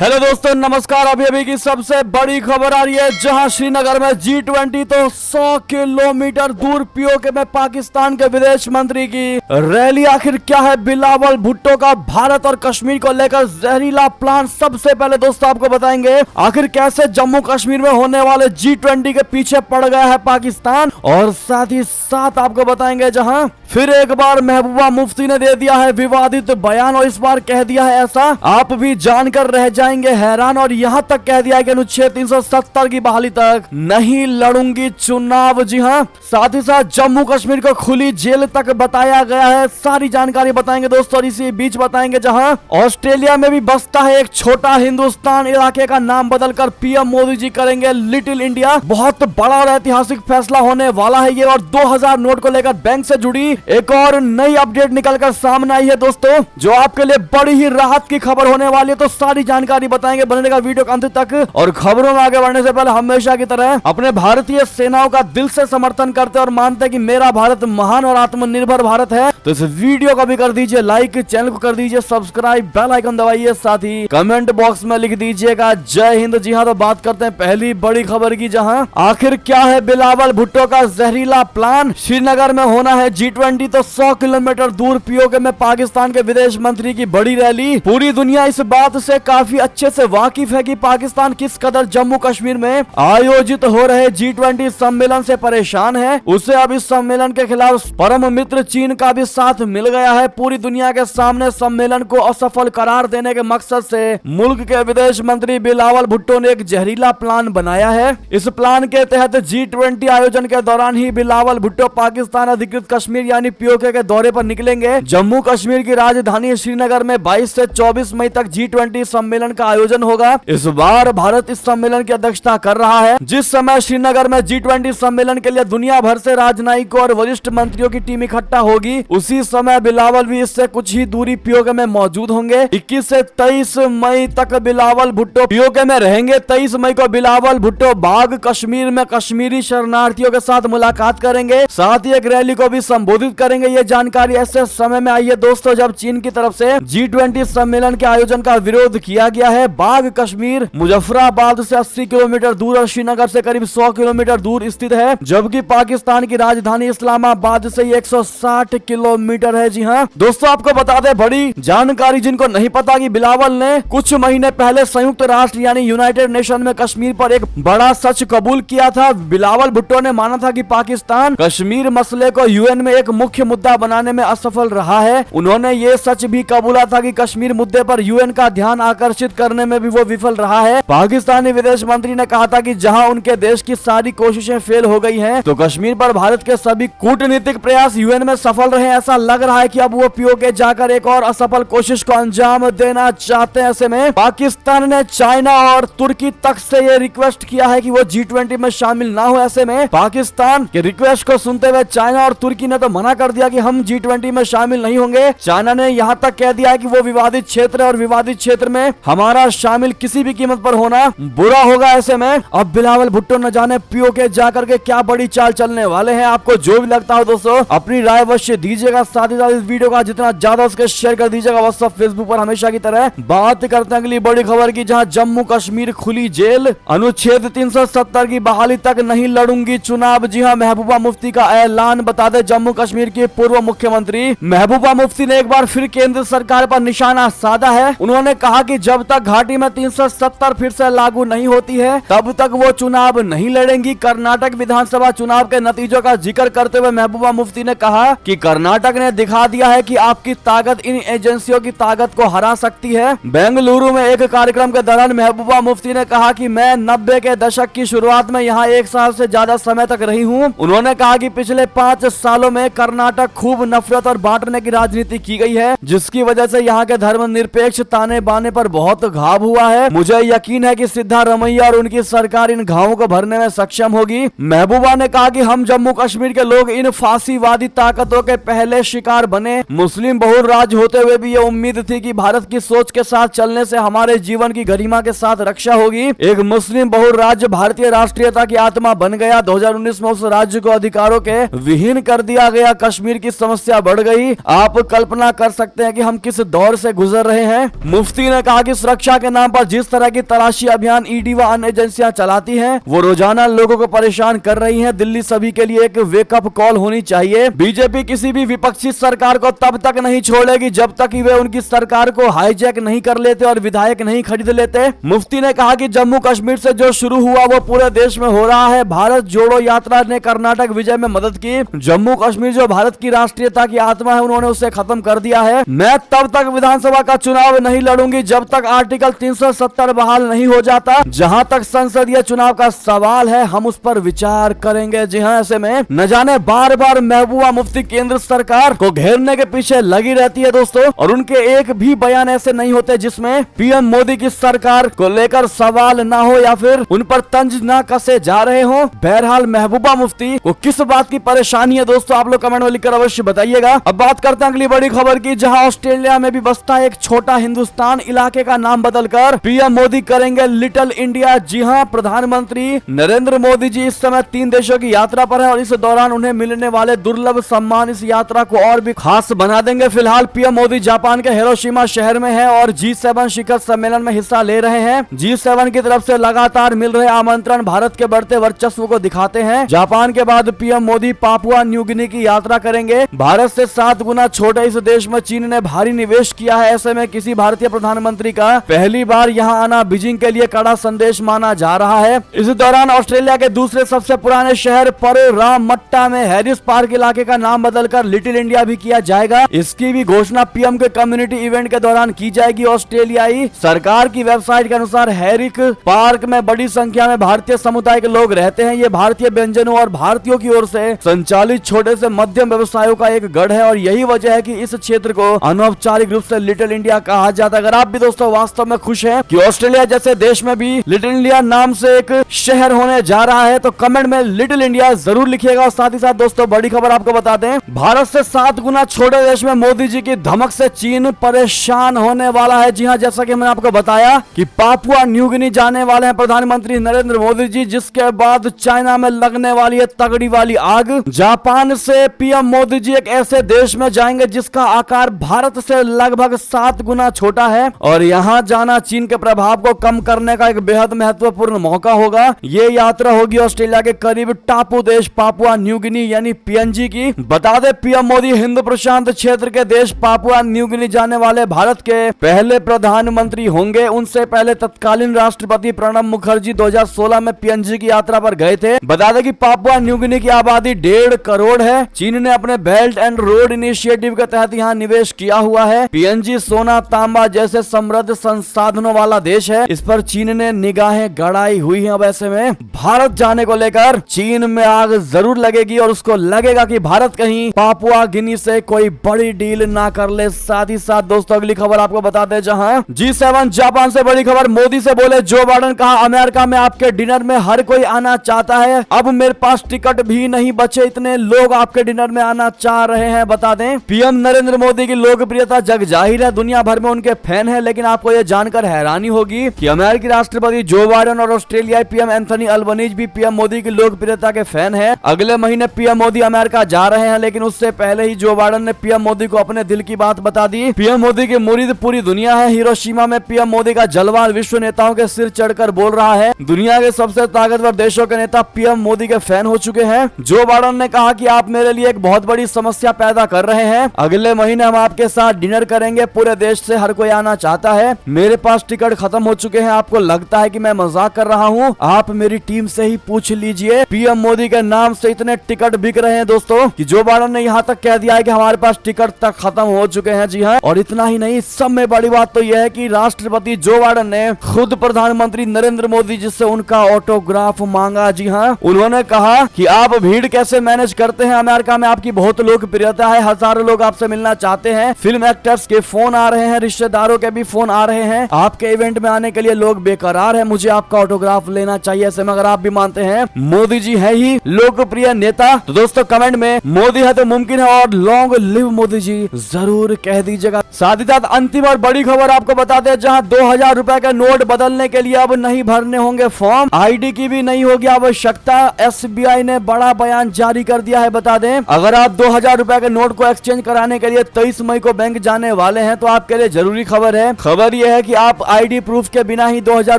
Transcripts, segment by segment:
Hello दोस्तों, नमस्कार। अभी की सबसे बड़ी खबर आ रही है, जहां श्रीनगर में G20 तो 100 किलोमीटर दूर पीओके में पाकिस्तान के विदेश मंत्री की रैली। आखिर क्या है बिलावल भुट्टो का भारत और कश्मीर को लेकर जहरीला प्लान? सबसे पहले दोस्तों आपको बताएंगे आखिर कैसे जम्मू कश्मीर में होने वाले G20 के पीछे पड़ गया है पाकिस्तान, और साथ ही साथ आपको बताएंगे जहां फिर एक बार महबूबा मुफ्ती ने दे दिया है विवादित बयान, और इस बार कह दिया है ऐसा आप भी जानकर रह जाएंगे हैरान। और यहाँ तक कह दिया है कि अनुच्छेद 370 की बहाली तक नहीं लड़ूंगी चुनाव। जी हाँ, साथ ही साथ जम्मू कश्मीर को खुली जेल तक बताया गया है। सारी जानकारी बताएंगे दोस्तों, और इसी बीच बताएंगे जहाँ ऑस्ट्रेलिया में भी बसता है एक छोटा हिंदुस्तान, इलाके का नाम बदलकर पीएम मोदी जी करेंगे लिटिल इंडिया। बहुत बड़ा और ऐतिहासिक फैसला होने वाला है ये। और 2000 नोट को लेकर बैंक से जुड़ी एक और नई अपडेट निकलकर सामने आई है दोस्तों, जो आपके लिए बड़ी ही राहत की खबर होने वाली है। तो सारी जानकारी बताएंगे, बने रहेगा वीडियो के अंत तक। और खबरों में आगे बढ़ने से पहले हमेशा की तरह अपने भारतीय सेनाओं का दिल से समर्थन करते और मानते हैं कि मेरा भारत महान और आत्मनिर्भर भारत है। तो इस वीडियो को भी कर दीजिए लाइक, चैनल को कर दीजिए सब्सक्राइब, बेल आइकन दबाइए, साथ ही कमेंट बॉक्स में लिख दीजिएगा जय हिंद। जी हाँ, तो बात करते हैं पहली बड़ी खबर की, जहाँ आखिर क्या है बिलावल भुट्टो का जहरीला प्लान? श्रीनगर में होना है G20 तो 100 किलोमीटर दूर पीओके में पाकिस्तान के विदेश मंत्री की बड़ी रैली। पूरी दुनिया इस बात से काफी अच्छे से वाकिफ है कि पाकिस्तान किस कदर जम्मू कश्मीर में आयोजित हो रहे G20 सम्मेलन से परेशान है। उसे अब इस सम्मेलन के खिलाफ परम मित्र चीन का भी साथ मिल गया है। पूरी दुनिया के सामने सम्मेलन को असफल करार देने के मकसद से मुल्क के विदेश मंत्री बिलावल भुट्टो ने एक जहरीला प्लान बनाया है। इस प्लान के तहत G20 आयोजन के दौरान ही बिलावल भुट्टो पाकिस्तान अधिकृत कश्मीर यानी पीओके के दौरे पर निकलेंगे। जम्मू कश्मीर की राजधानी श्रीनगर में 22 से 24 मई तक G20 सम्मेलन का आयोजन होगा। इस बार भारत इस सम्मेलन की अध्यक्षता कर रहा है। जिस समय श्रीनगर में G20 सम्मेलन के लिए दुनिया भर से राजनयिकों और वरिष्ठ मंत्रियों की टीम इकट्ठा होगी, उसी समय बिलावल भी इससे कुछ ही दूरी पीओके में मौजूद होंगे। 21 से 23 मई तक बिलावल भुट्टो पीओके में रहेंगे। 23 मई को बिलावल भुट्टो बाग कश्मीर में कश्मीरी शरणार्थियों के साथ मुलाकात करेंगे, साथ ही एक रैली को भी संबोधित करेंगे। ये जानकारी ऐसे समय में आई है दोस्तों जब चीन की तरफ से G20 सम्मेलन के आयोजन का विरोध किया गया है। बाग कश्मीर मुजफ्फराबाद से 80 किलोमीटर दूर और श्रीनगर से करीब 100 किलोमीटर दूर स्थित है, जबकि पाकिस्तान की राजधानी इस्लामाबाद से 160 किलोमीटर है। जी हाँ दोस्तों, आपको बता दें बड़ी जानकारी जिनको नहीं पता कि बिलावल ने कुछ महीने पहले संयुक्त राष्ट्र यानी यूनाइटेड नेशन में कश्मीर पर एक बड़ा सच कबूल किया था। बिलावल भुट्टो ने माना था कि पाकिस्तान कश्मीर मसले को UN में एक मुख्य मुद्दा बनाने में असफल रहा है। उन्होंने ये सच भी कबूला था कि कश्मीर मुद्दे पर UN का ध्यान आकर्षित करने में भी वो विफल रहा है। पाकिस्तानी विदेश मंत्री ने कहा था कि जहां उनके देश की सारी कोशिशें फेल हो गई हैं, तो कश्मीर पर भारत के सभी कूटनीतिक प्रयास UN में सफल रहे। ऐसा लग रहा है कि अब वो पीओके जाकर एक और असफल कोशिश को अंजाम देना चाहते हैं। ऐसे में पाकिस्तान ने चाइना और तुर्की तक से ये रिक्वेस्ट किया है कि वो G20 में शामिल ना हो। ऐसे में पाकिस्तान के रिक्वेस्ट को सुनते हुए चाइना और तुर्की ने तो मना कर दिया कि हम G20 में शामिल नहीं होंगे। चाइना ने यहाँ तक कह दिया है कि वो विवादित क्षेत्र है और विवादित क्षेत्र में हमारा शामिल किसी भी कीमत पर होना बुरा होगा। ऐसे में अब बिलावल भुट्टो न जाने पीओके जाकर के क्या बड़ी चाल चलने वाले हैं। आपको जो भी लगता हो दोस्तों अपनी राय अवश्य दीजिएगा, साथ ही साथ इस वीडियो का जितना ज्यादा उसके शेयर कर दीजिएगा। व्हाट्सएप फेसबुक पर हमेशा की तरह बात करते हैं अगली बड़ी खबर की, जहाँ जम्मू कश्मीर खुली जेल, अनुच्छेद 370 की बहाली तक नहीं लड़ूंगी चुनाव। जी हाँ, महबूबा मुफ्ती का ऐलान। बता दें जम्मू कश्मीर के पूर्व मुख्यमंत्री महबूबा मुफ्ती ने एक बार फिर केंद्र सरकार पर निशाना साधा है। उन्होंने कहा कि जब तक घाटी में 370 फिर से लागू नहीं होती है तब तक वो चुनाव नहीं लड़ेंगी। कर्नाटक विधानसभा चुनाव के नतीजों का जिक्र करते हुए महबूबा मुफ्ती ने कहा कि कर्नाटक ने दिखा दिया है कि आपकी ताकत इन एजेंसियों की ताकत को हरा सकती है। बेंगलुरु में एक कार्यक्रम के दौरान महबूबा मुफ्ती ने कहा कि मैं 90 के दशक की शुरुआत में यहाँ 1 साल से ज्यादा समय तक रही हूँ। उन्होंने कहा कि पिछले 5 सालों में कर्नाटक खूब नफरत और बांटने की राजनीति की गई है, जिसकी वजह से यहाँ के धर्मनिरपेक्ष ताने बाने पर बहुत घाव हुआ है। मुझे यकीन है कि सिद्धारमैया और उनकी सरकार इन घावों को भरने में सक्षम होगी। महबूबा ने कहा कि हम जम्मू कश्मीर के लोग इन फांसीवादी ताकतों के पहले शिकार बने। मुस्लिम बहुल राज्य होते हुए भी ये उम्मीद थी कि भारत की सोच के साथ चलने से हमारे जीवन की गरिमा के साथ रक्षा होगी। एक मुस्लिम बहुल राज्य भारतीय राष्ट्रीयता की आत्मा बन गया। 2019 में उस राज्य को अधिकारों के विहीन कर दिया गया। कश्मीर की समस्या बढ़ गई। आप कल्पना कर सकते हैं कि हम किस दौर से गुजर रहे हैं। मुफ्ती ने कहा कि इस सुरक्षा के नाम पर जिस तरह की तलाशी अभियान ईडी व अन्य एजेंसियां चलाती हैं, वो रोजाना लोगों को परेशान कर रही हैं। दिल्ली सभी के लिए एक वेकअप कॉल होनी चाहिए। बीजेपी किसी भी विपक्षी सरकार को तब तक नहीं छोड़ेगी जब तक वे उनकी सरकार को हाईजैक नहीं कर लेते और विधायक नहीं खरीद लेते। मुफ्ती ने कहा कि जम्मू कश्मीर से जो शुरू हुआ वो पूरे देश में हो रहा है। भारत जोड़ो यात्रा ने कर्नाटक विजय में मदद की। जम्मू कश्मीर जो भारत की राष्ट्रीयता की आत्मा है, उन्होंने उसे खत्म कर दिया है। मैं तब तक विधानसभा का चुनाव नहीं लड़ूंगी जब तक आर्टिकल 370 बहाल नहीं हो जाता। जहां तक संसदीय चुनाव का सवाल है, हम उस पर विचार करेंगे। जी हां, ऐसे में न जाने बार बार महबूबा मुफ्ती केंद्र सरकार को घेरने के पीछे लगी रहती है दोस्तों, और उनके एक भी बयान ऐसे नहीं होते जिसमें पीएम मोदी की सरकार को लेकर सवाल ना हो या फिर उन पर तंज ना कसे जा रहे हो। बहरहाल महबूबा मुफ्ती को किस बात की परेशानी है दोस्तों, आप लोग कमेंट में लिखकर अवश्य बताइएगा। अब बात करते हैं अगली बड़ी खबर की, जहां ऑस्ट्रेलिया में भी बसता एक छोटा हिंदुस्तान इलाके का नाम बदलकर पीएम मोदी करेंगे लिटिल इंडिया। जी हां, प्रधानमंत्री नरेंद्र मोदी जी इस समय 3 देशों की यात्रा पर है और इस दौरान उन्हें मिलने वाले दुर्लभ सम्मान इस यात्रा को और भी खास बना देंगे। फिलहाल पीएम मोदी जापान के हिरोशिमा शहर में है और G7 शिखर सम्मेलन में हिस्सा ले रहे हैं। G7 की तरफ से लगातार मिल रहे आमंत्रण भारत के बढ़ते वर्चस्व को दिखाते हैं। जापान के बाद PM Modi Papua New Guinea की यात्रा करेंगे। भारत से 7 गुना छोटे इस देश में चीन ने भारी निवेश किया है। ऐसे में किसी भारतीय प्रधानमंत्री का पहली बार यहां आना बीजिंग के लिए कड़ा संदेश माना जा रहा है। इस दौरान ऑस्ट्रेलिया के दूसरे सबसे पुराने शहर परोरामट्टा में हैरिस पार्क इलाके का नाम बदलकर लिटिल इंडिया भी किया जाएगा। इसकी भी घोषणा पीएम के कम्युनिटी इवेंट के दौरान की जाएगी। ऑस्ट्रेलियाई सरकार की वेबसाइट के अनुसार हैरिक पार्क में बड़ी संख्या में भारतीय समुदाय के लोग रहते हैं। ये भारतीय व्यंजनों और भारतीयों की ओर से संचालित छोटे से मध्यम व्यवसायों का एक गढ़ है और यही वजह है कि इस क्षेत्र को अनौपचारिक रूप से लिटिल इंडिया कहा जाता है। अगर आप भी दोस्तों वास्तव में खुश हैं कि ऑस्ट्रेलिया जैसे देश में भी लिटिल इंडिया नाम से एक शहर होने जा रहा है, तो कमेंट में लिटिल इंडिया जरूर लिखिएगा। और साथ ही साथ दोस्तों बड़ी खबर आपको बता दें, भारत से 7 गुना छोटे देश में मोदी जी की धमक से चीन परेशान होने वाला है। जी हां, जैसा कि मैंने आपको बताया कि पापुआ न्यू गिनी जाने वाले हैं प्रधानमंत्री नरेंद्र मोदी जी, जिसके बाद चाइना में लगने वाली है तगड़ी वाली आग। जापान से पीएम मोदी जी एक ऐसे देश में जाएंगे जिसका आकार भारत से लगभग 7 गुना छोटा है और यहां जाना चीन के प्रभाव को कम करने का एक बेहद महत्वपूर्ण मौका होगा। ये यात्रा होगी ऑस्ट्रेलिया के करीब टापू देश पापुआ न्यू गिनी यानी पीएनजी की। बता दे पीएम मोदी हिंद प्रशांत क्षेत्र के देश पापुआ न्यू गिनी जाने वाले भारत के पहले प्रधानमंत्री होंगे। उनसे पहले तत्कालीन राष्ट्रपति प्रणब मुखर्जी 2016 में पीएनजी की यात्रा पर गए थे। बता दें कि पापुआ न्यू गिनी की आबादी 1.5 करोड़ है। चीन ने अपने बेल्ट एंड रोड इनिशिएटिव के तहत यहाँ निवेश किया हुआ है। पीएनजी सोना तांबा जैसे समृद्ध संसाधनों वाला देश है, इस पर चीन ने निगाहें गड़ाई हुई हैं। अब ऐसे में भारत जाने को लेकर चीन में आग जरूर लगेगी और उसको लगेगा कि भारत कहीं पापुआ गिनी से कोई बड़ी डील ना कर ले। साथ ही साथ दोस्तों अगली खबर आपको बता दें, जहां G7 जापान से बड़ी खबर, मोदी से बोले जो बाइडेन, कहा अमेरिका में आपके डिनर में हर कोई आना चाहता है, अब मेरे पास टिकट भी नहीं बचे, इतने लोग आपके डिनर में आना चाह रहे हैं। बता दें पीएम नरेंद्र मोदी की लोकप्रियता जग जाहिर है, दुनिया भर में उनके फैन है। लेकिन आपको यह जानकर हैरानी होगी कि अमेरिकी राष्ट्रपति जो बाइडेन और ऑस्ट्रेलियाई पीएम एंथनी अल्बनीज भी पीएम मोदी की लोकप्रियता के फैन है। अगले महीने पीएम मोदी अमेरिका जा रहे हैं, लेकिन उससे पहले ही जो बाइडेन ने पीएम मोदी को अपने दिल की बात बता दी। पीएम मोदी की मुरीद पूरी दुनिया है। हिरोशिमा में पीएम मोदी का जलवा विश्व नेताओं के सिर चढ़कर बोल रहा है। दुनिया के सबसे ताकतवर देशों के नेता पीएम मोदी के फैन हो चुके हैं। जो बाइडेन ने कहा कि आप मेरे लिए एक बहुत बड़ी समस्या पैदा कर रहे हैं, अगले महीने हम आपके साथ डिनर करेंगे, पूरे देश से हर कोई आना चाहता है, मेरे पास टिकट खत्म हो चुके हैं, आपको लगता है कि मैं मजाक कर रहा हूं, आप मेरी टीम से ही पूछ लीजिए। पीएम मोदी के नाम से इतने टिकट बिक रहे हैं दोस्तों कि जो बाइडेन ने यहां तक कह दिया है कि हमारे पास टिकट तक खत्म हो चुके हैं। जी हां, और इतना ही नहीं, सब में बड़ी बात तो यह है कि राष्ट्रपति जो बाइडेन ने खुद प्रधानमंत्री नरेंद्र मोदी जी से उनका ऑटोग्राफ मांगा। जी हां, उन्होंने कहा कि आप भीड़ कैसे मैनेज करते हैं, अमेरिका में आपकी बहुत लोकप्रियता है, हजारों लोग आपसे मिलना चाहते हैं, फिल्म एक्टर्स के फोन आ रहे हैं, रिश्तेदारों के भी फोन आ रहे हैं, आपके इवेंट में आने के लिए लोग बेकरार हैं, मुझे आपका ऑटोग्राफ लेना चाहिए। ऐसे में अगर आप भी मानते हैं मोदी जी है ही लोकप्रिय नेता, तो दोस्तों कमेंट में मोदी है तो मुमकिन है और लॉन्ग लिव मोदी जी जरूर कह दीजिएगा। साथ ही साथ अंतिम और बड़ी खबर आपको बता दें, जहां 2000 रुपए के नोट बदलने के लिए अब नहीं भरने होंगे फॉर्म, आईडी की भी नहीं होगी आवश्यकता। एसबीआई ने बड़ा बयान जारी कर दिया है। बता दें अगर आप 2000 रुपए के नोट को एक्सचेंज कराने के लिए 23 मई को बैंक जाने वाले हैं तो आपके लिए जरूरी खबर है। खबर यह है कि आप आईडी प्रूफ के बिना ही 2000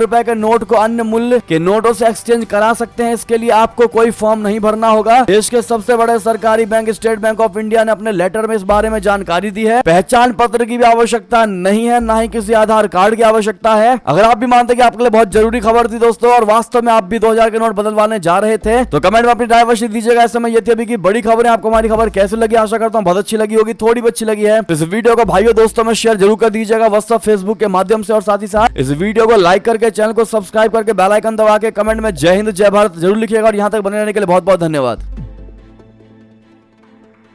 रुपए के नोट को अन्य मूल्य के नोटों से एक्सचेंज करा सकते हैं। इसके लिए आपको कोई फॉर्म नहीं भरना होगा। देश के सबसे बड़े सरकारी bank state bank of India ने अपने लेटर में इस बारे में जानकारी दी है। पहचान पत्र की भी आवश्यकता नहीं है, ना ही किसी आधार कार्ड की आवश्यकता है। अगर आप भी मानते कि आपके लिए बहुत जरूरी खबर थी दोस्तों और वास्तव में आप भी 2000 के नोट बदलवाने जा रहे थे तो कमेंट में अपनी राय अवश्य दीजिएगा। इस समय ये थी अभी की बड़ी खबर है। आपको हमारी खबर कैसे लगी? आशा करता हूँ बहुत अच्छी लगी होगी, थोड़ी भी अच्छी लगी है तो इस वीडियो को भाइयों दोस्तों में शेयर जरूर कर दीजिएगा व्हाट्सएप फेसबुक के माध्यम से। और साथ ही साथ इस वीडियो को लाइक करके चैनल को सब्सक्राइब करके बेल आइकन दबा के कमेंट में जय हिंद जय भारत जरूर लिखिएगा। और यहाँ तक बने रहने के लिए बहुत बहुत धन्यवाद।